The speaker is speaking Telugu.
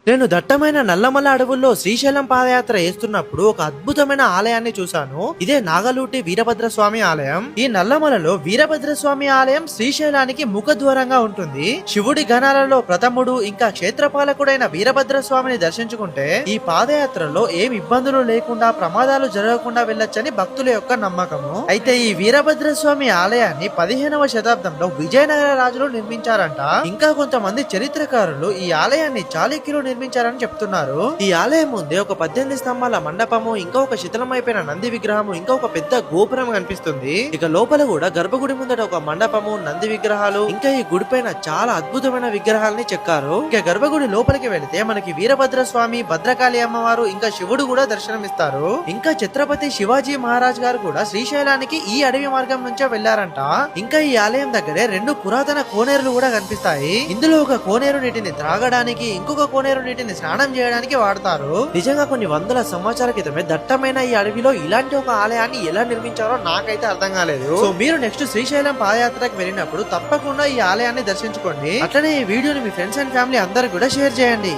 నేను దట్టమైన నల్లమల అడవుల్లో శ్రీశైలం పాదయాత్ర చేస్తున్నప్పుడు ఒక అద్భుతమైన ఆలయాన్ని చూశాను. ఇదే నాగలూటి వీరభద్రస్వామి ఆలయం. ఈ నల్లమలలో వీరభద్రస్వామి ఆలయం శ్రీశైలానికి ముఖద్వారంగా ఉంటుంది. శివుడి గణాలలో ప్రథముడు ఇంకా క్షేత్రపాలకుడైన వీరభద్రస్వామిని దర్శించుకుంటే ఈ పాదయాత్రలో ఏం ఇబ్బందులు లేకుండా ప్రమాదాలు జరగకుండా వెళ్ళొచ్చని భక్తుల యొక్క నమ్మకము. అయితే ఈ వీరభద్రస్వామి ఆలయాన్ని 15వ శతాబ్దంలో విజయనగర రాజులు నిర్మించారంట. ఇంకా కొంతమంది చరిత్రకారులు ఈ ఆలయాన్ని చాళుక్యులు నిర్మించారని చెప్తున్నారు. ఈ ఆలయం ముందే ఒక 18 స్తంభాల మండపము, ఇంకా ఒక శిథిలమైపోయిన నంది విగ్రహము, ఇంకా ఒక పెద్ద గోపురం కనిపిస్తుంది. ఇక లోపల కూడా గర్భగుడి ముందట ఒక మండపము, నంది విగ్రహాలు, ఇంకా ఈ గుడి పైన చాలా అద్భుతమైన విగ్రహాలని చెక్కారు. ఇక గర్భగుడి లోపలికి వెళితే మనకి వీరభద్ర స్వామి, భద్రకాళి అమ్మవారు, ఇంకా శివుడు కూడా దర్శనమిస్తారు. ఇంకా ఛత్రపతి శివాజీ మహారాజ్ గారు కూడా శ్రీశైలానికి ఈ అడవి మార్గం నుంచే వెళ్లారంట. ఇంకా ఈ ఆలయం దగ్గరే 2 పురాతన కోనేరులు కూడా కనిపిస్తాయి. ఇందులో ఒక కోనేరు నీటిని త్రాగడానికి, ఇంకొక కోనేరు నీటిని స్నానం చేయడానికి వాడతారు. నిజంగా కొన్ని వందల సంవత్సరాల క్రితమే దట్టమైన ఈ అడవిలో ఇలాంటి ఒక ఆలయాన్ని ఎలా నిర్మించారో నాకైతే అర్థం కాలేదు. సో మీరు నెక్స్ట్ శ్రీశైలం పాదయాత్రకు వెళ్ళినప్పుడు తప్పకుండా ఈ ఆలయాన్ని దర్శించుకోండి. అట్లనే ఈ వీడియోని మీ ఫ్రెండ్స్ అండ్ ఫ్యామిలీ అందరికి కూడా షేర్ చేయండి.